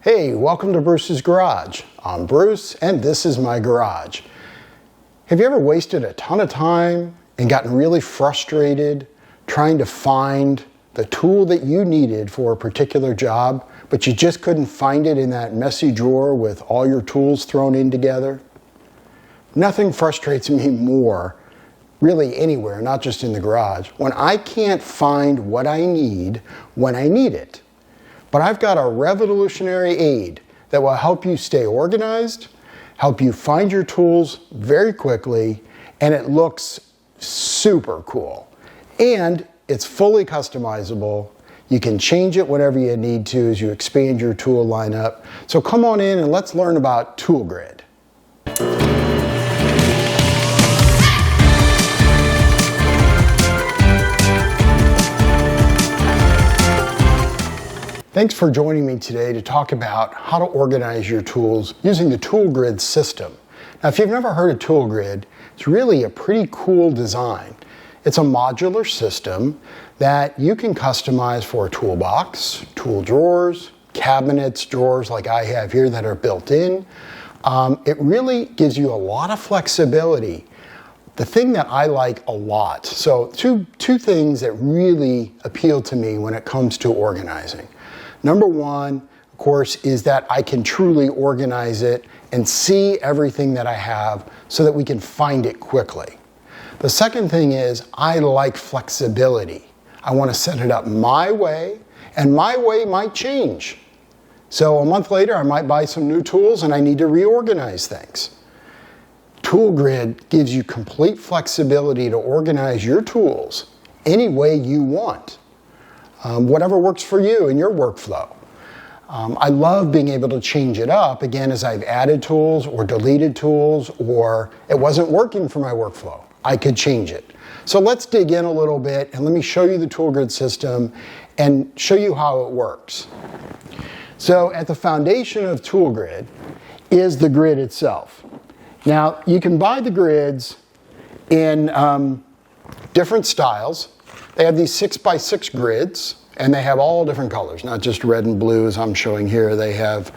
Hey, welcome to Bruce's Garage. I'm Bruce, and this is my garage. Have you ever wasted a ton of time and gotten really frustrated trying to find the tool that you needed for a particular job, but you just couldn't find it in that messy drawer with all your tools thrown in together? Nothing frustrates me more, really anywhere, not just in the garage, when I can't find what I need when I need it. But I've got a revolutionary aid that will help you stay organized, help you find your tools very quickly, and it looks super cool. And it's fully customizable. You can change it whenever you need to as you expand your tool lineup. So come on in and let's learn about Toolgrid. Thanks for joining me today to talk about how to organize your tools using the Toolgrid system. Now, if you've never heard of Toolgrid, it's really a pretty cool design. It's a modular system that you can customize for a toolbox, tool drawers, cabinets, drawers like I have here that are built in. It really gives you a lot of flexibility. The thing that I like a lot, so two things that really appeal to me when it comes to organizing. Number one, of course, is that I can truly organize it and see everything that I have so that we can find it quickly. The second thing is I like flexibility. I want to set it up my way, and my way might change. So a month later, I might buy some new tools and I need to reorganize things. Toolgrid gives you complete flexibility to organize your tools any way you want. Whatever works for you in your workflow. I love being able to change it up, again, as I've added tools or deleted tools, or it wasn't working for my workflow. I could change it. So let's dig in a little bit and let me show you the Toolgrid system and show you how it works. So at the foundation of Toolgrid is the grid itself. Now, you can buy the grids in different styles. They have these 6x6 grids, and they have all different colors, not just red and blue as I'm showing here. They have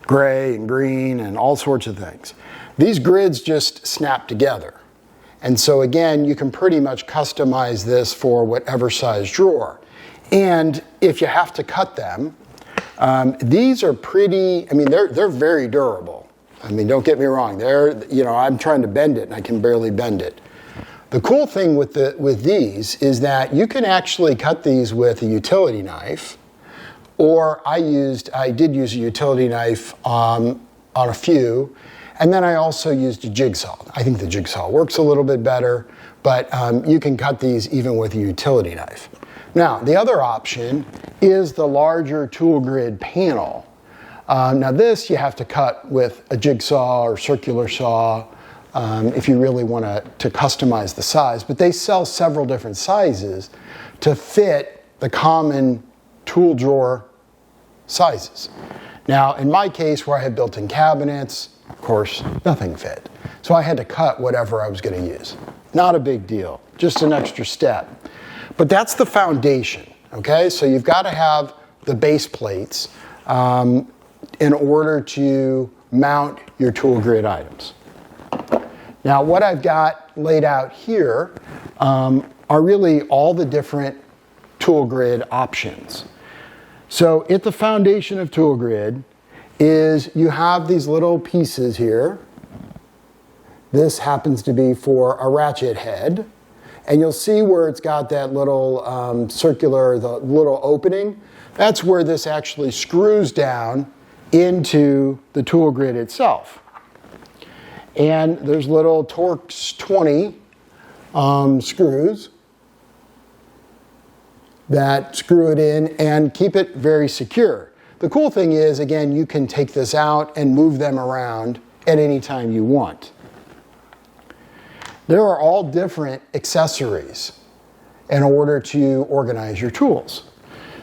gray and green and all sorts of things. These grids just snap together. And so again, you can pretty much customize this for whatever size drawer. And if you have to cut them, these are pretty, they're very durable. Don't get me wrong. I'm trying to bend it and I can barely bend it. The cool thing with these is that you can actually cut these with a utility knife, or I did use a utility knife on a few, and then I also used a jigsaw. I think the jigsaw works a little bit better, but you can cut these even with a utility knife. Now, the other option is the larger Toolgrid panel. Now this you have to cut with a jigsaw or circular saw, if you really want to customize the size, but they sell several different sizes to fit the common tool drawer sizes. Now, in my case, where I had built-in cabinets, of course, nothing fit. So I had to cut whatever I was going to use. Not a big deal, just an extra step. But that's the foundation, okay? So you've got to have the base plates in order to mount your Toolgrid items. Now, what I've got laid out here are really all the different Toolgrid options. So at the foundation of Toolgrid is you have these little pieces here. This happens to be for a ratchet head. And you'll see where it's got that little circular, the little opening. That's where this actually screws down into the Toolgrid itself. And there's little Torx 20 screws that screw it in and keep it very secure. The cool thing is, again, you can take this out and move them around at any time you want. There are all different accessories in order to organize your tools.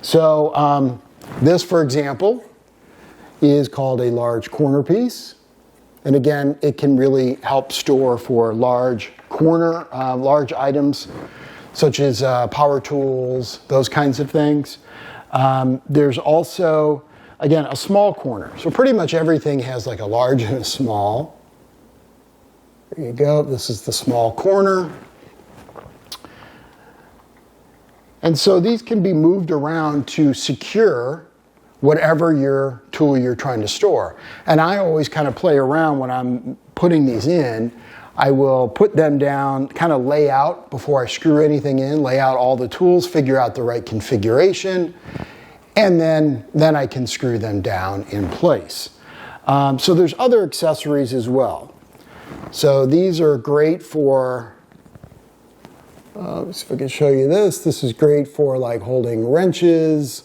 So this, for example, is called a large corner piece. And again, it can really help store for large items, such as power tools, those kinds of things. There's also again, a small corner. So pretty much everything has like a large and a small. There you go, this is the small corner. And so these can be moved around to secure whatever your tool you're trying to store. And I always kind of play around when I'm putting these in. I will put them down, kind of lay out before I screw anything in, lay out all the tools, figure out the right configuration, and then I can screw them down in place. So there's other accessories as well. So these are great for, let's see if I can show you this. This is great for like holding wrenches,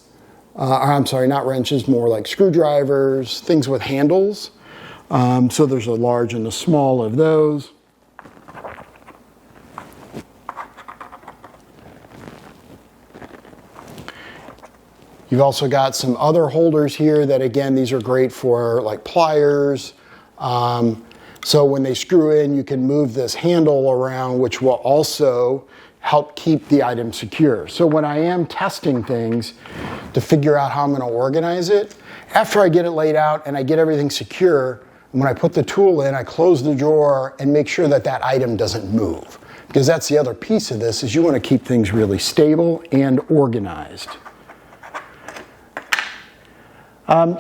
I'm sorry, not wrenches, more like screwdrivers, things with handles. So there's a large and a small of those. You've also got some other holders here that, again, these are great for like pliers. So when they screw in, you can move this handle around, which will also help keep the item secure. So when I am testing things to figure out how I'm going to organize it, after I get it laid out and I get everything secure, when I put the tool in, I close the drawer and make sure that that item doesn't move. Because that's the other piece of this, is you want to keep things really stable and organized.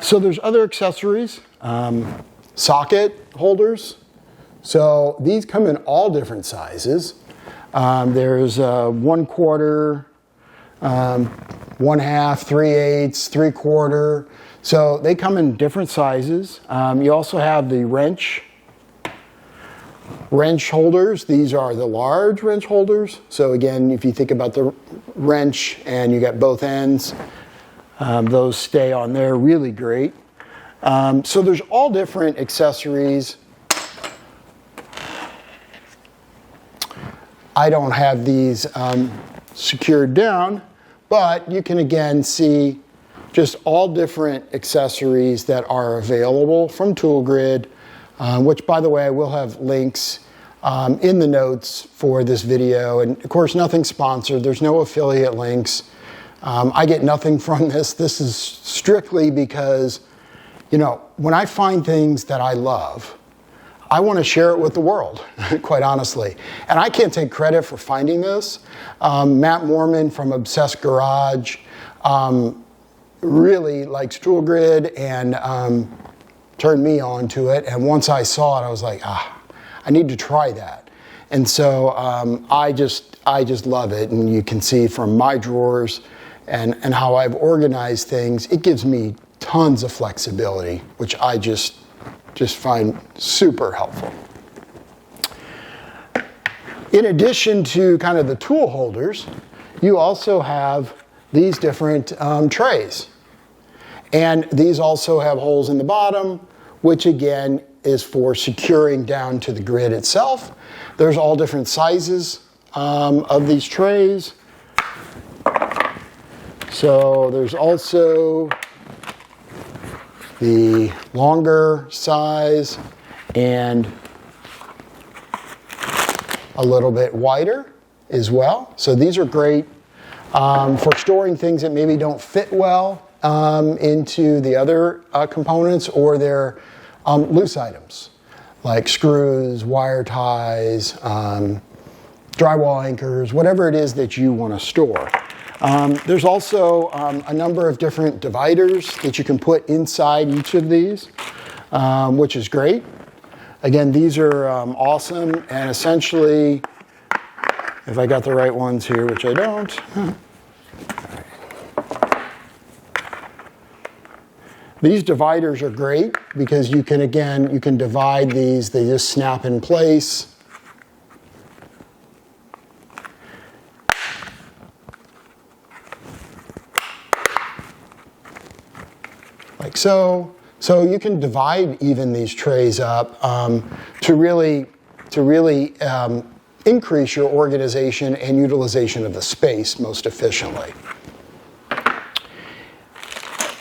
So there's other accessories, socket holders. So these come in all different sizes. There's 1/4, 1/2, 3/8, 3/4. So they come in different sizes. You also have the wrench holders. These are the large wrench holders. So again, if you think about the wrench and you got both ends, those stay on there really great. So there's all different accessories. I don't have these secured down, but you can again see just all different accessories that are available from Toolgrid, which, by the way, I will have links in the notes for this video. And of course, nothing sponsored. There's no affiliate links. I get nothing from this. This is strictly because, you know, when I find things that I love, I want to share it with the world, quite honestly. And I can't take credit for finding this. Matt Moorman from Obsessed Garage really likes Toolgrid and turned me on to it. And once I saw it, I was like, I need to try that. And so I just love it. And you can see from my drawers and how I've organized things, it gives me tons of flexibility, which I just find super helpful. In addition to kind of the tool holders, you also have these different trays. And these also have holes in the bottom, which again is for securing down to the grid itself. There's all different sizes of these trays. So there's also the longer size and a little bit wider as well. So these are great for storing things that maybe don't fit well into the other components, or they're loose items like screws, wire ties, drywall anchors, whatever it is that you want to store. There's also a number of different dividers that you can put inside each of these, which is great. Again, these are awesome, and essentially, if I got the right ones here, which I don't, these dividers are great because you can divide these, they just snap in place. Like so. So you can divide even these trays up to really increase your organization and utilization of the space most efficiently.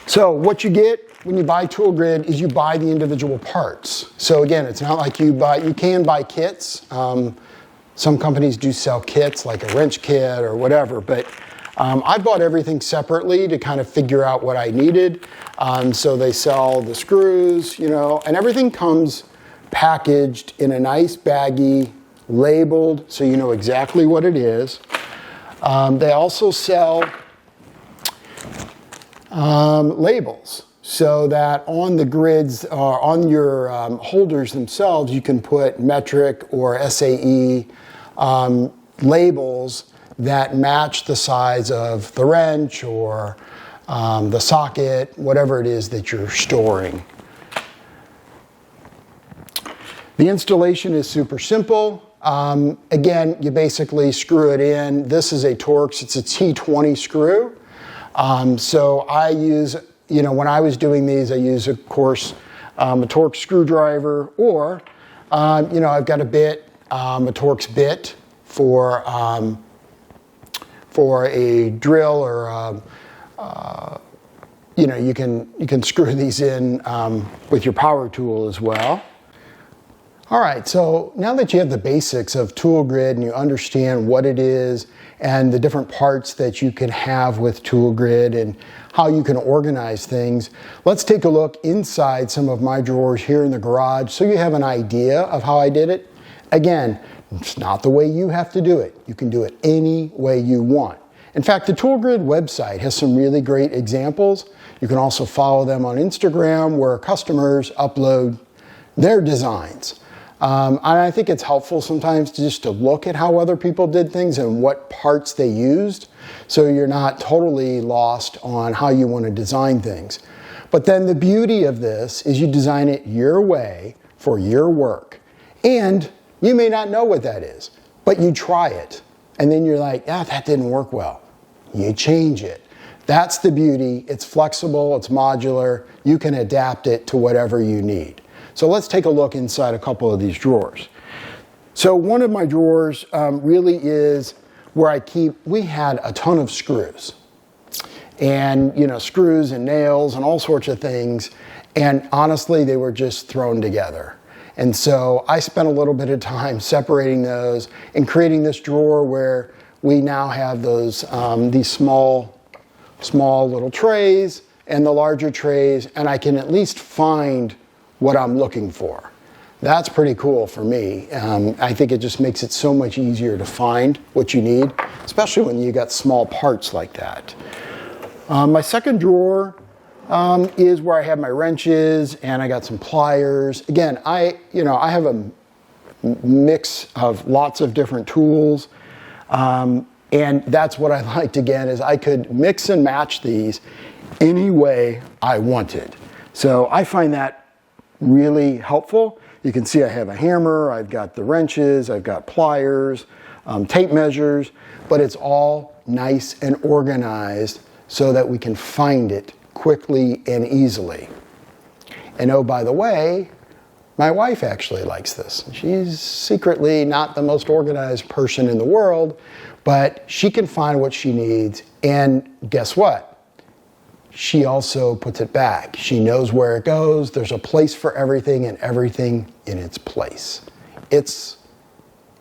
So what you get when you buy Toolgrid is you buy the individual parts. So again, it's not like you can buy kits. Some companies do sell kits like a wrench kit or whatever, but I bought everything separately to kind of figure out what I needed. So they sell the screws, you know, and everything comes packaged in a nice baggie, labeled so you know exactly what it is. They also sell labels so that on the grids, on your holders themselves, you can put metric or SAE labels that match the size of the wrench or the socket, whatever it is that you're storing. The installation is super simple. Again, you basically screw it in. This is a Torx, it's a T20 screw. So I use, you know, when I was doing these, I use, of course, a Torx screwdriver, or, you know, I've got a bit, a Torx bit for a drill, or, you know, you can screw these in with your power tool as well. All right, so now that you have the basics of Toolgrid and you understand what it is and the different parts that you can have with Toolgrid and how you can organize things, let's take a look inside some of my drawers here in the garage so you have an idea of how I did it. Again, it's not the way you have to do it. You can do it any way you want. In fact, the Toolgrid website has some really great examples. You can also follow them on Instagram, where customers upload their designs. And I think it's helpful sometimes just to look at how other people did things and what parts they used, so you're not totally lost on how you want to design things. But then the beauty of this is you design it your way for your work. And you may not know what that is, but you try it. And then you're like, ah, that didn't work well. You change it. That's the beauty. It's flexible, it's modular. You can adapt it to whatever you need. So let's take a look inside a couple of these drawers. So one of my drawers really is where we had a ton of screws. And, you know, screws and nails and all sorts of things. And honestly, they were just thrown together. And so I spent a little bit of time separating those and creating this drawer where we now have those, these small little trays and the larger trays, and I can at least find what I'm looking for. That's pretty cool for me. I think it just makes it so much easier to find what you need, especially when you got small parts like that. My second drawer is where I have my wrenches, and I got some pliers. Again, I have a mix of lots of different tools, and that's what I liked, again, is I could mix and match these any way I wanted. So I find that really helpful. You can see I have a hammer, I've got the wrenches, I've got pliers, tape measures, but it's all nice and organized so that we can find it quickly and easily. And oh, by the way, my wife actually likes this. She's secretly not the most organized person in the world, but she can find what she needs, and guess what? She also puts it back. She knows where it goes. There's a place for everything and everything in its place. It's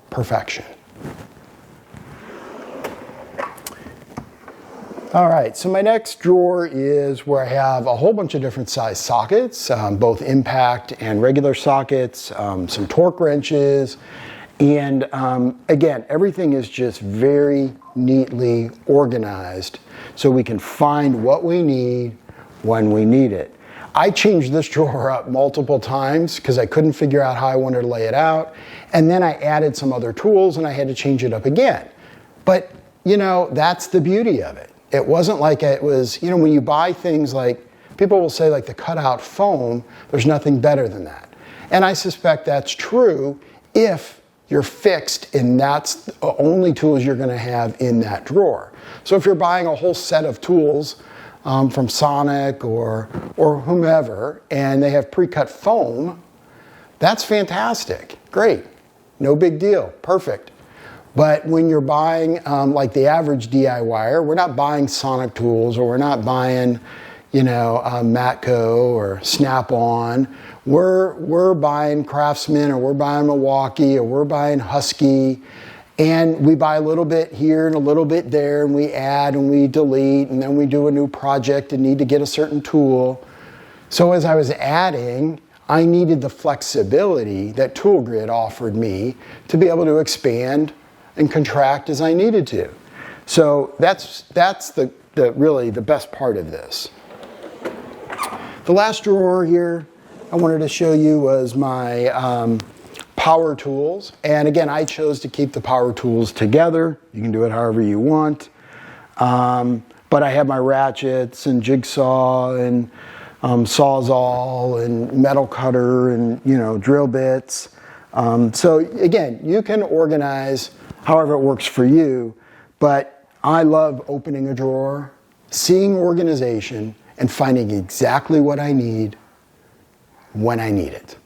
perfection. All right, so my next drawer is where I have a whole bunch of different size sockets, both impact and regular sockets, some torque wrenches, and again, everything is just very neatly organized so we can find what we need when we need it. I changed this drawer up multiple times because I couldn't figure out how I wanted to lay it out, and then I added some other tools and I had to change it up again. But, you know, that's the beauty of it. It wasn't like it was, you know, when you buy things like, people will say like the cutout foam, there's nothing better than that. And I suspect that's true if you're fixed and that's the only tools you're going to have in that drawer. So if you're buying a whole set of tools from Sonic or whomever, and they have pre-cut foam, that's fantastic. Great. No big deal. Perfect. But when you're buying like the average DIYer, we're not buying Sonic tools, or we're not buying, you know, Matco or Snap-on. We're buying Craftsman, or we're buying Milwaukee, or we're buying Husky, And we buy a little bit here and a little bit there, and we add and we delete, and then we do a new project and need to get a certain tool. So as I was adding, I needed the flexibility that Toolgrid offered me to be able to expand and contract as I needed to. So that's really the best part of this. The last drawer here I wanted to show you was my power tools. And again, I chose to keep the power tools together. You can do it however you want. But I have my ratchets and jigsaw and sawzall and metal cutter and, drill bits. So again, you can organize however it works for you, but I love opening a drawer, seeing organization, and finding exactly what I need when I need it.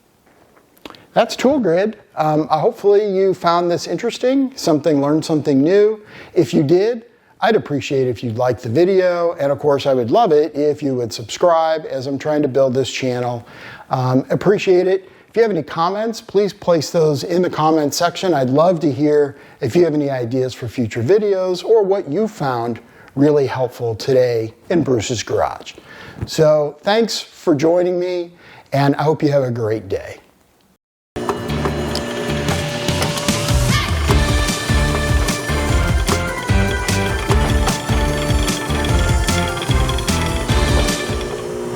That's Toolgrid. Hopefully you found this interesting, learned something new. If you did, I'd appreciate it if you'd like the video, and of course I would love it if you would subscribe as I'm trying to build this channel. Appreciate it. If you have any comments, please place those in the comment section. I'd love to hear if you have any ideas for future videos or what you found really helpful today in Bruce's Garage. So thanks for joining me, and I hope you have a great day.